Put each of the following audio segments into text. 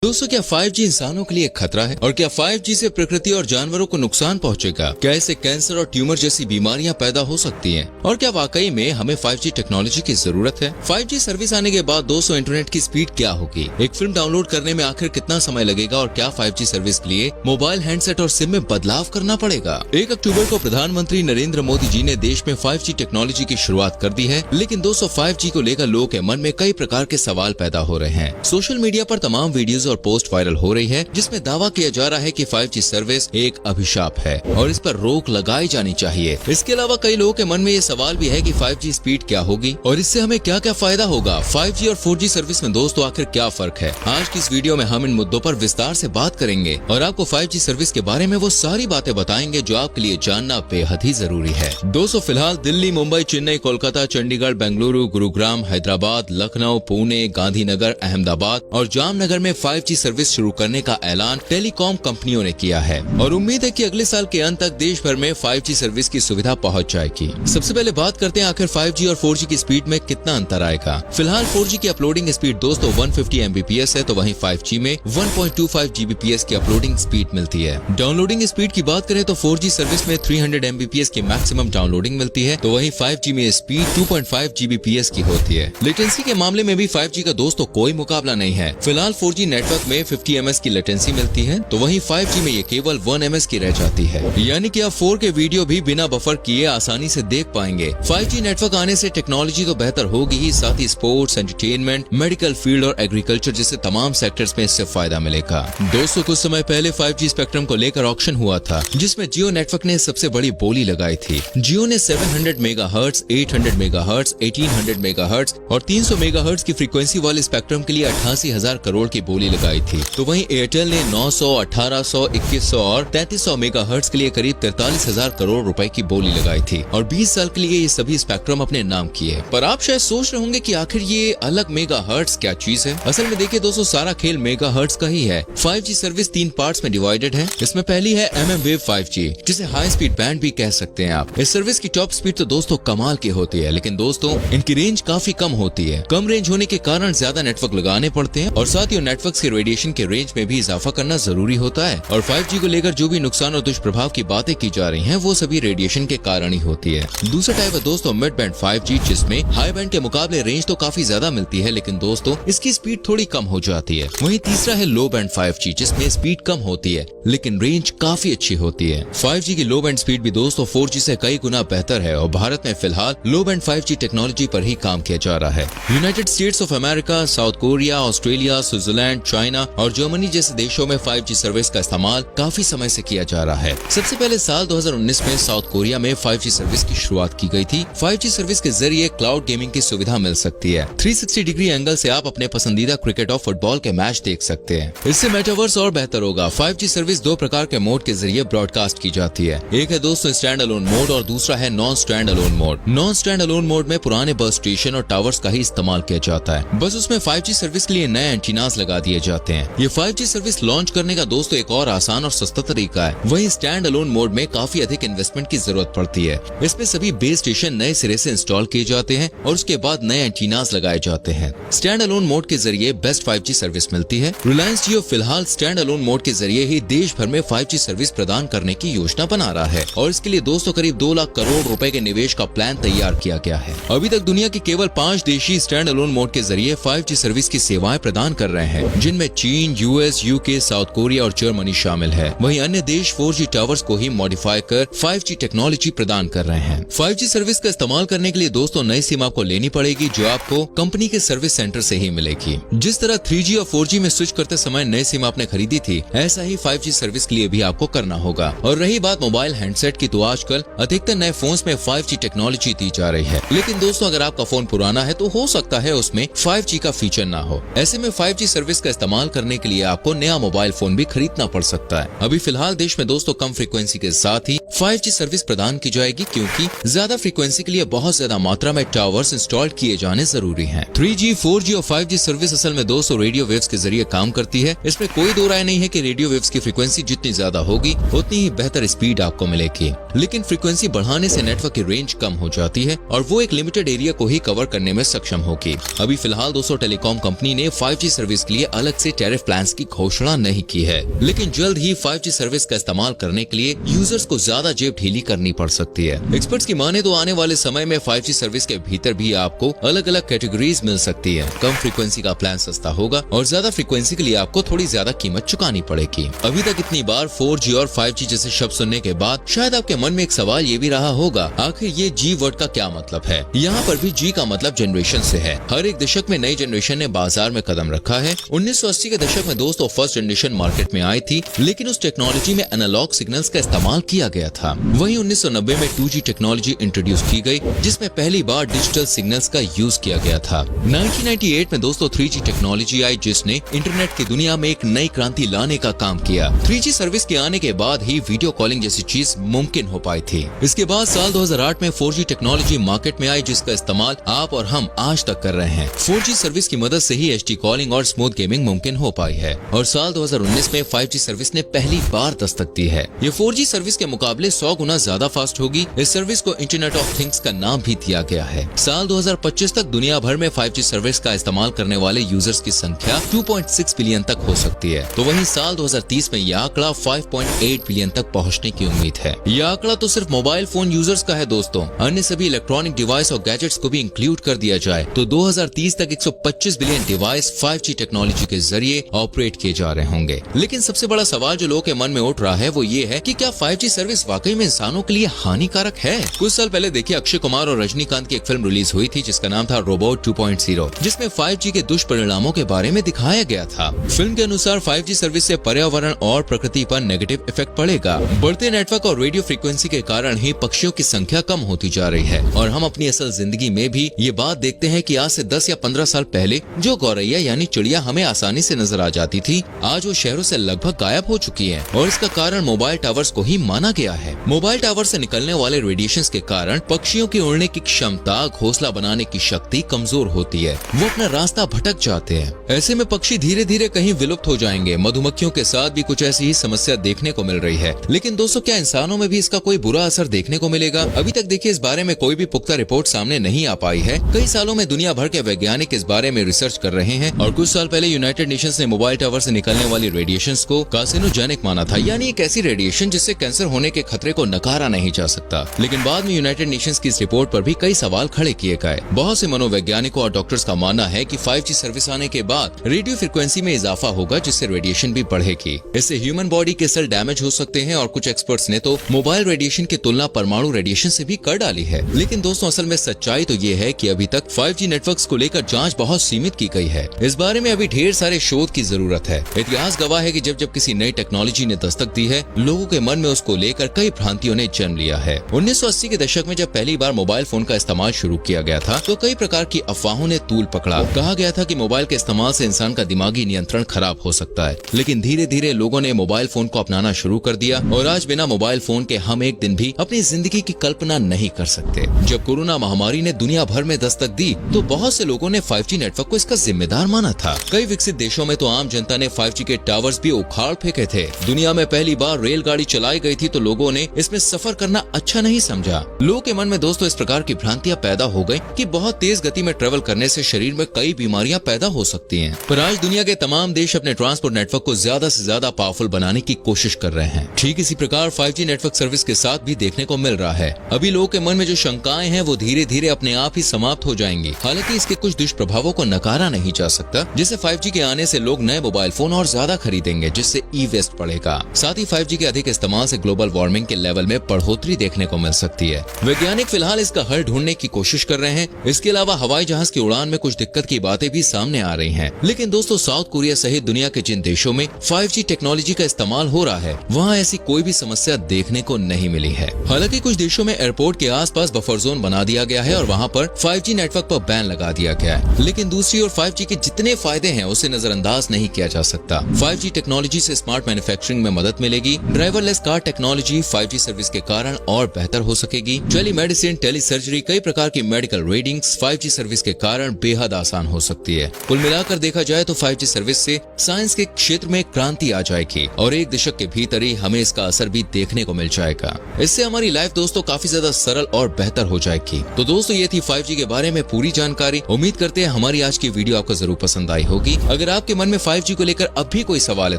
दोस्तों, क्या 5G इंसानों के लिए खतरा है? और क्या 5G से प्रकृति और जानवरों को नुकसान पहुंचेगा? क्या इससे कैंसर और ट्यूमर जैसी बीमारियां पैदा हो सकती हैं? और क्या वाकई में हमें 5G टेक्नोलॉजी की जरूरत है? 5G सर्विस आने के बाद दोस्तों इंटरनेट की स्पीड क्या होगी? एक फिल्म डाउनलोड करने में आखिर कितना समय लगेगा? और क्या 5G सर्विस के लिए मोबाइल हैंडसेट और सिम में बदलाव करना पड़ेगा? 1 अक्टूबर को प्रधानमंत्री नरेंद्र मोदी जी ने देश में 5G टेक्नोलॉजी की शुरुआत कर दी है, लेकिन दोस्तों 5G को लेकर लोगों के मन में कई प्रकार के सवाल पैदा हो रहे हैं। सोशल मीडिया पर तमाम वीडियोस और पोस्ट वायरल हो रही है, जिसमें दावा किया जा रहा है कि 5G सर्विस एक अभिशाप है और इस पर रोक लगाई जानी चाहिए। इसके अलावा कई लोगों के मन में ये सवाल भी है कि 5G स्पीड क्या होगी और इससे हमें क्या क्या फायदा होगा। 5G और 4G सर्विस में दोस्तों आखिर क्या फर्क है? आज की इस वीडियो में हम इन मुद्दों पर विस्तार से बात करेंगे और आपको 5G सर्विस के बारे में वो सारी बातें बताएंगे जो आपके लिए जानना बेहद ही जरूरी है। दोस्तों फिलहाल दिल्ली, मुंबई, चेन्नई, कोलकाता, चंडीगढ़, बेंगलुरु, गुरुग्राम, हैदराबाद, लखनऊ, पुणे, गांधीनगर, अहमदाबाद और जामनगर में 5G सर्विस शुरू करने का ऐलान टेलीकॉम कंपनियों ने किया है और उम्मीद है कि अगले साल के अंत तक देश भर में 5G सर्विस की सुविधा पहुंच जाएगी। सबसे पहले बात करते हैं आखिर 5G और 4G की स्पीड में कितना अंतर आएगा। फिलहाल 4G की अपलोडिंग स्पीड दोस्तों 150 Mbps है, तो वहीं 5G में 1.25 Gbps की अपलोडिंग स्पीड मिलती है। डाउनलोडिंग स्पीड की बात करें तो 4G सर्विस में 300 Mbps की मैक्सिमम डाउनलोडिंग मिलती है, तो वहीं 5G में स्पीड 2.5 Gbps की होती है। लेटेंसी के मामले में भी 5G का दोस्तों कोई मुकाबला नहीं है। फिलहाल 4G नेटवर्क में 50 ms की लेटेंसी मिलती है, तो वहीं 5G में ये केवल 1 ms की रह जाती है, यानी कि आप 4K वीडियो भी बिना बफर किए आसानी से देख पाएंगे। 5G नेटवर्क आने से टेक्नोलॉजी तो बेहतर होगी ही, साथ ही स्पोर्ट्स, एंटरटेनमेंट, मेडिकल फील्ड और एग्रीकल्चर जैसे तमाम सेक्टर्स में इससे फायदा मिलेगा। दोस्तों कुछ समय पहले 5G स्पेक्ट्रम को लेकर ऑक्शन हुआ था, जिसमें जियो नेटवर्क ने सबसे बड़ी बोली लगाई थी। जियो ने 700 मेगाहर्ट्ज, 800 मेगाहर्ट्ज, 1800 मेगाहर्ट्ज और 300 मेगाहर्ट्ज की फ्रीक्वेंसी वाले स्पेक्ट्रम के लिए 88,000 करोड़ की बोली लगाई थी, तो वहीं एयरटेल ने 900, 1800, 2100 और 3300 मेगाहर्ट्ज के लिए करीब 43,000 करोड़ रुपए की बोली लगाई थी और 20 साल के लिए ये सभी स्पेक्ट्रम अपने नाम किए। पर आप शायद सोच रहे होंगे कि आखिर ये अलग मेगाहर्ट्ज क्या चीज है। असल में देखिए दोस्तों सारा खेल मेगाहर्ट्ज का ही है। 5G सर्विस 3 पार्ट्स में डिवाइडेड है। इसमें पहली है mmWave 5G, जिसे हाई स्पीड बैंड भी कह सकते हैं आप। इस सर्विस की टॉप स्पीड तो दोस्तों कमाल की होती है, लेकिन दोस्तों इनकी रेंज काफी कम होती है। कम रेंज होने के कारण ज्यादा नेटवर्क लगाने पड़ते हैं और साथ ही नेटवर्क के रेडिएशन के रेंज में भी इजाफा करना जरूरी होता है। और 5G को लेकर जो भी नुकसान और दुष्प्रभाव की बातें की जा रही हैं, वो सभी रेडिएशन के कारण ही होती है। दूसरा टाइप है दोस्तों मिड बैंड 5G, जिसमें हाई बैंड के मुकाबले रेंज तो काफी ज्यादा मिलती है, लेकिन दोस्तों इसकी स्पीड थोड़ी कम हो जाती है। वहीं तीसरा है लो बैंड 5G, जिसमें स्पीड कम होती है लेकिन रेंज काफी अच्छी होती है। 5G की लो बैंड स्पीड भी दोस्तों 4G से कई गुना बेहतर है और भारत में फिलहाल लो बैंड 5G टेक्नोलॉजी पर ही काम किया जा रहा है। United states of America, south Korea, Australia, Switzerland, China और जर्मनी जैसे देशों में 5G सर्विस का इस्तेमाल काफी समय से किया जा रहा है। सबसे पहले साल 2019 में साउथ कोरिया में 5G सर्विस की शुरुआत की गई थी। 5G सर्विस के जरिए क्लाउड गेमिंग की सुविधा मिल सकती है। 360 डिग्री एंगल से आप अपने पसंदीदा क्रिकेट और फुटबॉल के मैच देख सकते हैं। इससे मेटावर्स और बेहतर होगा। 5G सर्विस 2 प्रकार के मोड के जरिए ब्रॉडकास्ट की जाती है। एक है दोस्तों स्टैंड अलोन मोड और दूसरा है non stand alone mode. Non stand alone mode में पुराने बस स्टेशन और टावर्स का ही इस्तेमाल किया जाता है, बस उसमें 5G सर्विस के लिए नए एंटीनास लगा दिए जाते हैं। ये 5G सर्विस लॉन्च करने का दोस्तों एक और आसान और सस्ता तरीका है। वहीं स्टैंड अलोन मोड में काफी अधिक इन्वेस्टमेंट की जरूरत पड़ती है। इसमें सभी बेस स्टेशन नए सिरे से इंस्टॉल किए जाते हैं और उसके बाद नए एंटीनास लगाए जाते हैं। स्टैंड अलोन मोड के जरिए बेस्ट 5G सर्विस मिलती है। रिलायंस जियो फिलहाल स्टैंड अलोन मोड के जरिए ही देश भर में 5G सर्विस प्रदान करने की योजना बना रहा है और इसके लिए दोस्तों करीब 2 लाख करोड़ रुपए के निवेश का प्लान तैयार किया गया है। अभी तक दुनिया के केवल 5 देश ही स्टैंड अलोन मोड के जरिए 5G सर्विस की सेवाएं प्रदान कर रहे हैं, जिनमें चीन, यूएस, यूके, साउथ कोरिया और जर्मनी शामिल है। वहीं अन्य देश 4G टावर्स को ही मॉडिफाई कर 5G टेक्नोलॉजी प्रदान कर रहे हैं। 5G सर्विस का इस्तेमाल करने के लिए दोस्तों नई सिम आपको लेनी पड़ेगी, जो आपको कंपनी के सर्विस सेंटर से ही मिलेगी। जिस तरह 3G और 4G में स्विच करते समय नई सिम आपने खरीदी थी, ऐसा ही 5G सर्विस के लिए भी आपको करना होगा। और रही बात मोबाइल हैंडसेट की, तो आजकल अधिकतर नए फोन्स में 5G टेक्नोलॉजी दी जा रही है, लेकिन दोस्तों अगर आपका फोन पुराना है तो हो सकता है उसमें 5G का फीचर ना हो। ऐसे में 5G सर्विस का इस्तेमाल करने के लिए आपको नया मोबाइल फोन भी खरीदना पड़ सकता है। अभी फिलहाल देश में दोस्तों कम फ्रीक्वेंसी के साथ ही 5G सर्विस प्रदान की जाएगी, क्योंकि ज्यादा फ्रीक्वेंसी के लिए बहुत ज्यादा मात्रा में टावर्स इंस्टॉल किए जाने जरूरी हैं। 3G, 4G और 5G सर्विस असल में दोस्तों रेडियो वेव्स के जरिए काम करती है। इसमें कोई दो राय नहीं है कि रेडियो वेव्स की फ्रीक्वेंसी जितनी ज्यादा होगी उतनी ही बेहतर स्पीड आपको मिलेगी, लेकिन फ्रीक्वेंसी बढ़ाने से नेटवर्क की रेंज कम हो जाती है और वो एक लिमिटेड एरिया को ही कवर करने में सक्षम होगी। अभी फिलहाल दोस्तों टेलीकॉम कंपनी ने 5G सर्विस के लिए अलग अलग से टैरिफ प्लान्स की घोषणा नहीं की है, लेकिन जल्द ही 5G सर्विस का इस्तेमाल करने के लिए यूजर्स को ज्यादा जेब ढीली करनी पड़ सकती है। एक्सपर्ट्स की माने तो आने वाले समय में 5G सर्विस के भीतर भी आपको अलग अलग कैटेगरीज मिल सकती है। कम फ्रीक्वेंसी का प्लान सस्ता होगा और ज्यादा फ्रीक्वेंसी के लिए आपको थोड़ी ज्यादा कीमत चुकानी पड़ेगी। अभी तक इतनी बार 4G और 5G जैसे शब्द सुनने के बाद शायद आपके मन में एक सवाल ये भी रहा होगा, आखिर ये G वर्ड का क्या मतलब है। यहाँ पर भी G का मतलब जनरेशन से है। हर एक दशक में नई जनरेशन ने बाजार में कदम रखा है। 1980 के दशक में दोस्तों फर्स्ट जनरेशन मार्केट में आई थी, लेकिन उस टेक्नोलॉजी में एनालॉग सिग्नल्स का इस्तेमाल किया गया था। वहीं 1990 में 2G टेक्नोलॉजी इंट्रोड्यूस की गई, जिसमें पहली बार डिजिटल सिग्नल्स का यूज किया गया था। 1998 में दोस्तों 3G टेक्नोलॉजी आई, जिसने इंटरनेट की दुनिया में एक नई क्रांति लाने का काम किया। 3G सर्विस के आने के बाद ही वीडियो कॉलिंग जैसी चीज मुमकिन हो पाई थी। इसके बाद साल 2008 में 4G टेक्नोलॉजी मार्केट में आई, जिसका इस्तेमाल आप और हम आज तक कर रहे हैं। 4G सर्विस की मदद से ही HD कॉलिंग और स्मूथ गेमिंग मुमकिन हो पाई है और साल 2019 में 5G सर्विस ने पहली बार दस्तक दी है। ये 4G सर्विस के मुकाबले 100 गुना ज्यादा फास्ट होगी। इस सर्विस को इंटरनेट ऑफ थिंग्स का नाम भी दिया गया है। साल 2025 तक दुनिया भर में 5G सर्विस का इस्तेमाल करने वाले यूजर्स की संख्या 2.6 बिलियन तक हो सकती है। तो वहीं साल 2030 में यह आंकड़ा 5.8 बिलियन तक पहुंचने की उम्मीद है। यह आंकड़ा तो सिर्फ मोबाइल फोन यूजर्स का है दोस्तों। अन्य सभी इलेक्ट्रॉनिक डिवाइस और गैजेट्स को भी इंक्लूड कर दिया जाए तो 2030 तक 125 बिलियन डिवाइस 5G टेक्नोलॉजी के जरिए ऑपरेट किए जा रहे होंगे। लेकिन सबसे बड़ा सवाल जो लोगों के मन में उठ रहा है वो ये है कि क्या 5G सर्विस वाकई में इंसानों के लिए हानिकारक है। कुछ साल पहले देखिए अक्षय कुमार और रजनीकांत की एक फिल्म रिलीज हुई थी जिसका नाम था रोबोट 2.0, जिसमें 5G के दुष्परिणामों के बारे में दिखाया गया था। फिल्म के अनुसार 5G सर्विस से पर्यावरण और प्रकृति पर नेगेटिव इफेक्ट पड़ेगा। बढ़ते नेटवर्क और रेडियो फ्रीक्वेंसी के कारण ही पक्षियों की संख्या कम होती जा रही है और हम अपनी असल जिंदगी में भी ये बात देखते हैं कि आज से 10 या 15 साल पहले जो गौरैया यानी चिड़िया हमें आसानी से नजर आ जाती थी, आज वो शहरों से लगभग गायब हो चुकी है और इसका कारण मोबाइल टावर्स को ही माना गया है। मोबाइल टावर से निकलने वाले रेडिएशंस के कारण पक्षियों की उड़ने की क्षमता, घोंसला बनाने की शक्ति कमजोर होती है। वो अपना रास्ता भटक जाते हैं। ऐसे में पक्षी धीरे धीरे कहीं विलुप्त हो जाएंगे। मधुमक्खियों के साथ भी कुछ ऐसी ही समस्या देखने को मिल रही है। लेकिन दोस्तों क्या इंसानों में भी इसका कोई बुरा असर देखने को मिलेगा? अभी तक देखिए इस बारे में कोई भी पुख्ता रिपोर्ट सामने नहीं आ पाई है। कई सालों में दुनिया भर के वैज्ञानिक इस बारे में रिसर्च कर रहे हैं और कुछ साल पहले यूनाइटेड नेशंस ने मोबाइल टावर से निकलने वाली रेडिएशंस को कार्सिनोजेनिक माना था, यानी एक ऐसी रेडिएशन जिससे कैंसर होने के खतरे को नकारा नहीं जा सकता। लेकिन बाद में यूनाइटेड नेशंस की इस रिपोर्ट पर भी कई सवाल खड़े किए गए। बहुत से मनोवैज्ञानिकों और डॉक्टर्स का मानना है कि 5G सर्विस आने के बाद रेडियो फ्रीक्वेंसी में इजाफा होगा, जिससे रेडिएशन भी बढ़ेगी। इससे ह्यूमन बॉडी के सेल डैमेज हो सकते हैं और कुछ एक्सपर्ट्स ने तो मोबाइल रेडिएशन की तुलना परमाणु रेडिएशन से भी कर डाली है। लेकिन दोस्तों असल में सच्चाई तो ये है कि अभी तक 5G नेटवर्क्स को लेकर जांच बहुत सीमित की गई है। इस बारे में अभी ढेर सारे शोध की जरूरत है। इतिहास गवाह है कि जब किसी नई टेक्नोलॉजी ने दस्तक दी है, लोगों के मन में उसको लेकर कई भ्रांतियों ने जन्म लिया है। 1980 के दशक में जब पहली बार मोबाइल फोन का इस्तेमाल शुरू किया गया था तो कई प्रकार की अफवाहों ने तूल पकड़ा। कहा गया था कि मोबाइल के इस्तेमाल से इंसान का दिमागी नियंत्रण खराब हो सकता है। लेकिन धीरे धीरे लोगों ने मोबाइल फोन को अपनाना शुरू कर दिया और आज बिना मोबाइल फोन के हम एक दिन भी अपनी जिंदगी की कल्पना नहीं कर सकते। जब कोरोना महामारी ने दुनिया भर में दस्तक दी तो बहुत से लोगों ने 5G नेटवर्क को इसका जिम्मेदार माना था। कई विकसित देशों में तो आम जनता ने 5G के टावर्स भी उखाड़ फेंके थे। दुनिया में पहली बार रेलगाड़ी चलाई गई थी तो लोगों ने इसमें सफर करना अच्छा नहीं समझा। लोगों के मन में दोस्तों इस प्रकार की भ्रांतियां पैदा हो गई कि बहुत तेज गति में ट्रेवल करने से शरीर में कई बीमारियां पैदा हो सकती हैं। पर आज दुनिया के तमाम देश अपने ट्रांसपोर्ट नेटवर्क को ज्यादा से ज्यादा पावरफुल बनाने की कोशिश कर रहे हैं। ठीक इसी प्रकार 5G नेटवर्क सर्विस के साथ भी देखने को मिल रहा है। अभी लोगों के मन में जो शंकाएं हैं वो धीरे धीरे अपने आप ही समाप्त हो जाएंगी। हालांकि इसके कुछ दुष्प्रभावों को नकारा नहीं जा सकता। जैसे 5G के आने से लोग नए मोबाइल फोन और ज्यादा खरीदेंगे, जिससे ई वेस्ट बढ़ेगा। साथ ही 5G के अधिक इस्तेमाल से ग्लोबल वार्मिंग के लेवल में बढ़ोतरी देखने को मिल सकती है। वैज्ञानिक फिलहाल इसका हल ढूंढने की कोशिश कर रहे हैं। इसके अलावा हवाई जहाज की उड़ान में कुछ दिक्कत की बातें भी सामने आ रही हैं। लेकिन दोस्तों साउथ कोरिया सहित दुनिया के जिन देशों में 5G टेक्नोलॉजी का इस्तेमाल हो रहा है वहाँ ऐसी कोई भी समस्या देखने को नहीं मिली है। हालांकि कुछ देशों में एयरपोर्ट के आसपास बफर जोन बना दिया गया है और वहाँ पर 5G नेटवर्क पर बैन लगा दिया गया है। लेकिन दूसरी ओर 5G के जितने फायदे हैं उसे नजरअंदाज नहीं किया जा सकता। 5G टेक्नोलॉजी से स्मार्ट मैन्युफैक्चरिंग में मदद मिलेगी। Driverless car technology 5G service के कारण और बेहतर हो सकेगी। टेलीमेडिसिन, टेलीसर्जरी, कई प्रकार की मेडिकल रीडिंग्स 5G सर्विस के कारण बेहद आसान हो सकती है। कुल मिलाकर देखा जाए तो 5G सर्विस से साइंस के क्षेत्र में क्रांति आ जाएगी और एक दशक के भीतर ही हमें इसका असर भी देखने को मिल जाएगा। इससे हमारी लाइफ दोस्तों काफी ज्यादा सरल और बेहतर हो जाएगी। तो दोस्तों ये थी 5G के बारे में पूरी जानकारी। उम्मीद करते हैं हमारी आज की वीडियो आपको जरूर पसंद आई होगी। अगर अगर आपके मन में 5G को लेकर अब भी कोई सवाल है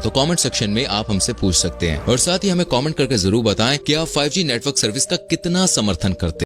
तो कमेंट सेक्शन में आप हमसे पूछ सकते हैं और साथ ही हमें कमेंट करके जरूर बताएं कि आप 5G नेटवर्क सर्विस का कितना समर्थन करते हैं।